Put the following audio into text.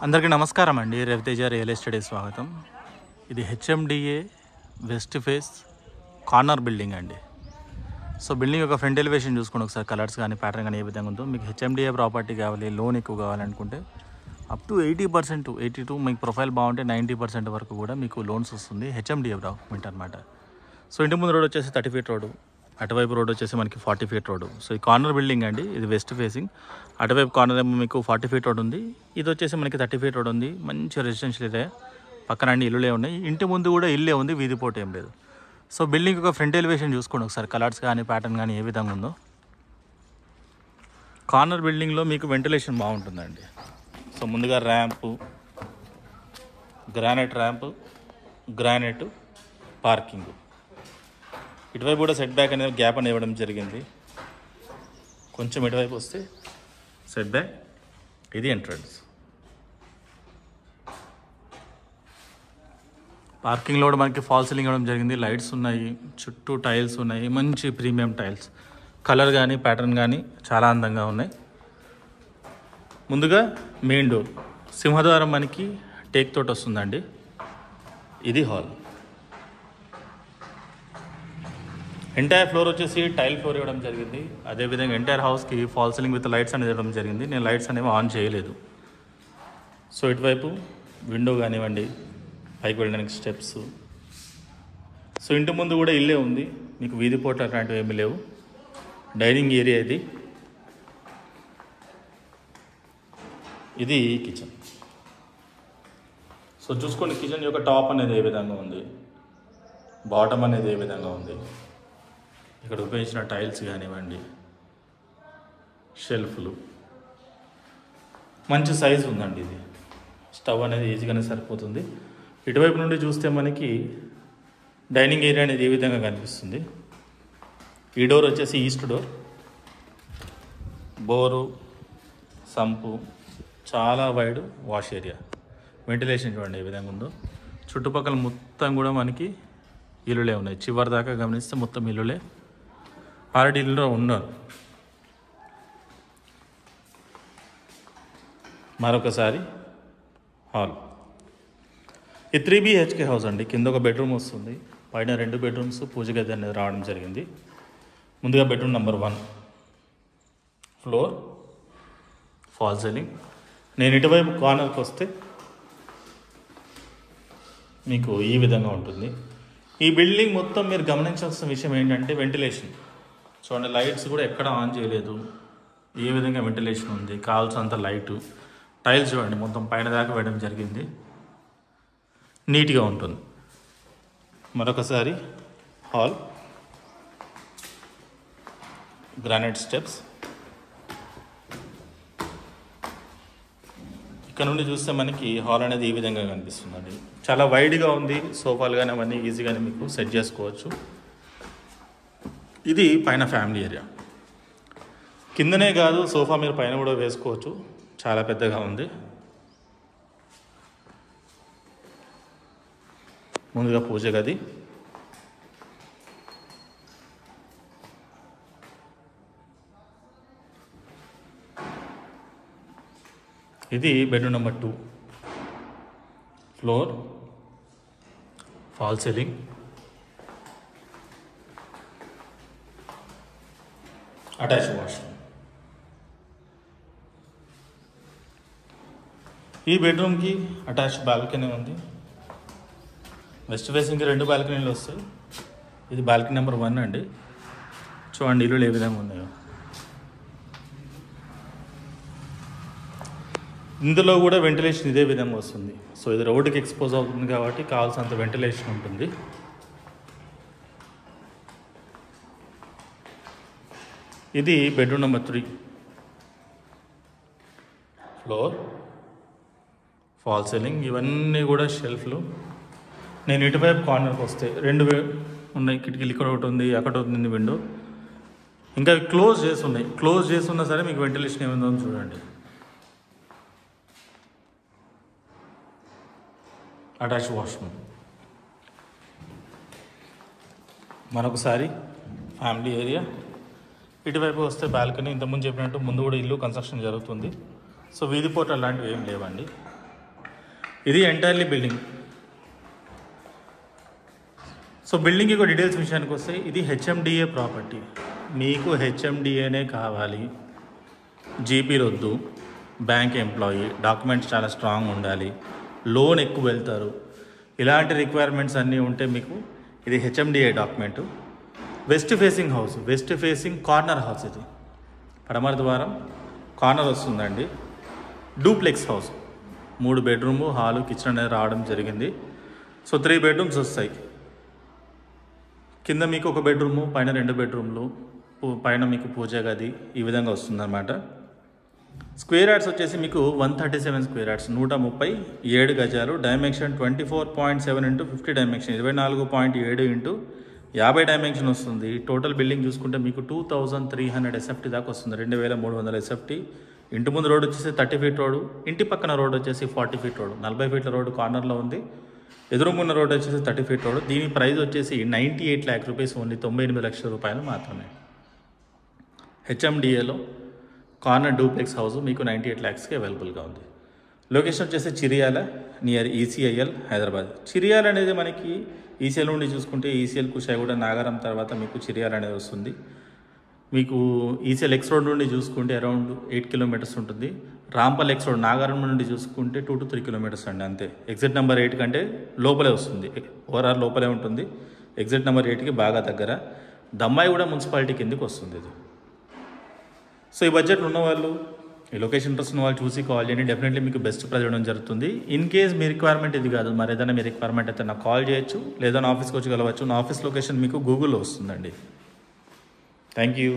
అందరికీ నమస్కారం అండి. రవితేజ రియల్ ఎస్టేట్ స్వాగతం. ఇది HMDA west face corner building అండి. సో బిల్డింగ్ యొక్క ఫ్రంట్ ఎలివేషన్ చూసుకోండి ఒకసారి. కలర్స్ కానీ ప్యాటర్న్ కానీ ఏ విధంగా ఉందో. మీకు హెచ్ఎండిఏ ప్రాపర్టీ కావాలి, లోన్ ఎక్కువ కావాలనుకుంటే అప్ టు 80%, 82 మీకు ప్రొఫైల్ బాగుంటే 90% వరకు కూడా మీకు లోన్స్ వస్తుంది. హెచ్ఎండిఏ డాక్యుమెంట్ అనమాట. సో ఇంటి ముందు రోడ్ వచ్చేసి 30 ఫీట్ రోడ్డు, అటువైపు రోడ్ వచ్చేసి మనకి 40 ఫీట్ రోడ్డు. సో ఈ కార్నర్ బిల్డింగ్ అండి, ఇది వెస్ట్ ఫేసింగ్. అటువైపు కార్నర్ ఏమో మీకు 40 ఫీట్ రోడ్ ఉంది, ఇది వచ్చేసి మనకి 30 ఫీట్ రోడ్ ఉంది. మంచి రెసిడెన్షియల్ ఏరియా, పక్కన అన్ని ఇల్లులే ఉన్నాయి. ఇంటి ముందు కూడా ఇల్లే ఉంది, వీధి పోటు ఏం లేదు. సో బిల్డింగ్ ఒక ఫ్రంట్ ఎలివేషన్ చూసుకోండి ఒకసారి. కలర్స్ కానీ ప్యాటర్న్ కానీ ఏ విధంగా ఉందో. కార్నర్ బిల్డింగ్లో మీకు వెంటిలేషన్ బాగుంటుందండి. సో ముందుగా ramp, granite ramp, granite parking. ఇటువైపు కూడా సెట్ బ్యాక్ అనేది గ్యాప్ అనేది ఇవ్వడం జరిగింది. కొంచెం ఇటువైపు వస్తే సెట్ బ్యాక్, ఇది ఎంట్రన్స్. పార్కింగ్లో కూడా మనకి ఫాల్ సీలింగ్ ఇవ్వడం జరిగింది. లైట్స్ ఉన్నాయి, చుట్టూ టైల్స్ ఉన్నాయి, మంచి ప్రీమియం టైల్స్. కలర్ కానీ ప్యాటర్న్ కానీ చాలా అందంగా ఉన్నాయి. ముందుగా మెయిన్ డోర్, సింహద్వారం మనకి టేక్ తోటి వస్తుందండి. ఇది హాల్. ఎంటైర్ ఫ్లోర్ వచ్చేసి టైల్ ఫ్లోర్ ఇవ్వడం జరిగింది. అదేవిధంగా ఎంటైర్ హౌస్కి ఫాల్ సీలింగ్ విత్ లైట్స్ అనేది ఇవ్వడం జరిగింది. నేను లైట్స్ అనేవి ఆన్ చేయలేదు. సో ఇటువైపు విండో కానివ్వండి, పైకి వెళ్ళడానికి స్టెప్స్. సో ఇంటి ముందు కూడా ఇల్లే ఉంది, మీకు వీధి పోట అలాంటివి ఏమీ లేవు. డైనింగ్ ఏరియా ఇది. ఇది కిచెన్. సో చూసుకోండి, కిచెన్ యొక్క టాప్ అనేది ఏ విధంగా ఉంది, బాటమ్ అనేది ఏ విధంగా ఉంది. ఇక్కడ ఉపయోగించిన టైల్స్ కానివ్వండి, షెల్ఫ్లు, మంచి సైజు ఉందండి. ఇది స్టవ్ అనేది ఈజీగానే సరిపోతుంది. ఇటువైపు నుండి చూస్తే మనకి డైనింగ్ ఏరియా అనేది ఏ విధంగా కనిపిస్తుంది. ఈ డోర్ వచ్చేసి ఈస్ట్ డోర్. బోరు, సంపు, చాలా వైడ్ వాష్ ఏరియా. వెంటిలేషన్ చూడండి ఏ విధంగా ఉందో. చుట్టుపక్కల మొత్తం కూడా మనకి ఇల్లులే ఉన్నాయి. చివరి దాకా గమనిస్తే మొత్తం ఇల్లులే. ఆల్రెడీ ఇల్లులో ఉన్నారు. మరొకసారి హాల్. ఈ 3 BHK హౌస్ అండి. కింద ఒక బెడ్రూమ్ వస్తుంది, పైన 2 బెడ్రూమ్స్, పూజ గది అనేది రావడం జరిగింది. ముందుగా bedroom number 1, floor, fall ceiling. నేను ఇటువైపు కార్నర్కి వస్తే మీకు ఈ విధంగా ఉంటుంది. ఈ బిల్డింగ్ మొత్తం మీరు గమనించాల్సిన విషయం ఏంటంటే వెంటిలేషన్ చూడండి. లైట్స్ కూడా ఎక్కడ ఆన్ చేయలేదు, ఏ విధంగా వెంటిలేషన్ ఉంది, కావాల్సినంత లైటు. టైల్స్ చూడండి మొత్తం పైన దాకా వేయడం జరిగింది, నీట్గా ఉంటుంది. మరొకసారి హాల్, గ్రానైట్ స్టెప్స్. ఇక్కడ నుండి చూస్తే మనకి హాల్ అనేది ఈ విధంగా కనిపిస్తుందండి. చాలా వైడ్గా ఉంది. సోఫాలు కానీ అవన్నీ ఈజీగానే మీకు సెట్ చేసుకోవచ్చు. ఇది పైన ఫ్యామిలీ ఏరియా. కిందనే కాదు, సోఫా మీరు పైన కూడా వేసుకోవచ్చు, చాలా పెద్దగా ఉంది. ముందుగా పూజ గది. ఇది bedroom number 2, floor, fall ceiling, attach washroom. ఈ బెడ్రూమ్కి అటాచ్ బాల్కనీ ఉంది. వెస్ట్ ఫేసింగ్కి 2 బాల్కనీలు వస్తాయి. ఇది బాల్కనీ నెంబర్ 1 అండి. చూడండి ఇల్లులు ఏ విధంగా ఉన్నాయో. ఇందులో కూడా వెంటిలేషన్ ఇదే విధంగా వస్తుంది. సో ఇది రోడ్డుకి ఎక్స్పోజ్ అవుతుంది కాబట్టి కావాల్సినంత వెంటిలేషన్ ఉంటుంది. ఇది bedroom number 3, floor, fall ceiling. ఇవన్నీ కూడా షెల్ఫ్లు. నేను ఇటువైపు కార్నర్కి వస్తే 2 ఉన్నాయి కిటికీలు. ఇక్కడ ఒకటి ఉంది, అక్కడ ఉంది విండో. ఇంకా క్లోజ్ చేసి ఉన్నాయి. క్లోజ్ చేసి ఉన్నా సరే మీకు వెంటిలేషన్ ఏమైందో చూడండి. Attach washroom. మరొకసారి ఫ్యామిలీ ఏరియా. ఇటువైపు వస్తే బాల్కనీ. ఇంతకుముందు చెప్పినట్టు ముందు కూడా ఇల్లు కన్స్ట్రక్షన్ జరుగుతుంది. సో వీధి పోర్ట్ అలాంటివి ఏం లేవండి. ఇది ఎంటైర్లీ బిల్డింగ్. సో బిల్డింగ్ యొక్క డీటెయిల్స్ విషయానికి వస్తే ఇది హెచ్ఎండిఏ ప్రాపర్టీ. మీకు హెచ్ఎండిఏనే కావాలి, జీపీలు వద్దు, బ్యాంక్ ఎంప్లాయీ, డాక్యుమెంట్స్ చాలా స్ట్రాంగ్ ఉండాలి, లోన్ ఎక్కువ వెళ్తారు, ఇలాంటి రిక్వైర్మెంట్స్ అన్నీ ఉంటే మీకు ఇది HMDA document. West facing house, west facing corner house. ఇది పడమర ద్వారం కార్నర్ వస్తుందండి. Duplex house, 3 bedroom, hall, kitchen అనేది రావడం జరిగింది. సో 3 బెడ్రూమ్స్ వస్తాయి. కింద మీకు 1 బెడ్రూము, పైన 2 బెడ్రూమ్లు, పైన మీకు పూజ గది, ఈ విధంగా వస్తుందన్నమాట. స్క్వేర్ యార్డ్స్ వచ్చేసి మీకు 137 స్క్వేర్ యార్డ్స్, 137 గజాలు. డైమెన్షన్ 24.7 × 50 డైమెన్షన్, 24.7 × 50 డైమెన్షన్ వస్తుంది. టోటల్ బిల్డింగ్ చూసుకుంటే మీకు 2300 SFT దాకా వస్తుంది, 2300 SFT. ఇంటి ముందు రోడ్ వచ్చేసి 30 ఫీట్ రోడ్డు, ఇంటి పక్కన రోడ్ వచ్చేసి 40 ఫీట్ రోడ్డు, 40 ఫీట్ల రోడ్డు కార్నర్లో ఉంది. ఎదురుగున్న రోడ్ వచ్చేసి 30 ఫీట్ రోడ్. దీని ప్రైస్ వచ్చేసి 98 lakh రూపీస్, ఓన్లీ 98 లక్షల రూపాయలు మాత్రమే. హెచ్ఎండిఏలో కార్నర్ డూప్లెక్స్ హౌస్ మీకు 98 lakhsకి అవైలబుల్గా ఉంది. లొకేషన్ వచ్చేసి చిరియాల, నియర్ ECIL, హైదరాబాద్. చిరియాల అనేది మనకి ఈసీఎల్ నుండి చూసుకుంటే ఈసీఎల్ కుషాయిగూడ నాగారం తర్వాత మీకు చిరియాల అనేది వస్తుంది. మీకు ఈసీఎల్ ఎక్స్ రోడ్ నుండి చూసుకుంటే అరౌండ్ 8 kilometers ఉంటుంది. రాంపల్ ఎక్స్ రోడ్ నాగారం నుండి చూసుకుంటే 2 to 3 kilometers అండి, అంతే. ఎగ్జిట్ నెంబర్ 8 కంటే లోపలే వస్తుంది, ఓవరాల్ లోపలే ఉంటుంది. ఎగ్జిట్ నెంబర్ 8కి బాగా దగ్గర. దమ్మాయిగూడ మున్సిపాలిటీ కిందకి వస్తుంది ఇది. సో ఈ బడ్జెట్లో ఉన్నవాళ్ళు, ఈ లొకేషన్ ఇంట్రెస్ట్ ఉన్న వాళ్ళు చూసి కాల్ చేయండి. డెఫినెట్లీ మీకు బెస్ట్ ప్రైస్ ఇవ్వడం జరుగుతుంది. ఇన్ కేస్ మీ రిక్వైర్మెంట్ ఇది కాదు, మరి ఏదైనా మీ రిక్వైర్మెంట్ అయితే నాకు కాల్ చేయొచ్చు, లేదా నా ఆఫీస్కి వచ్చి కలవచ్చు. నా ఆఫీస్ లొకేషన్ మీకు గూగుల్లో వస్తుందండి. Thank you.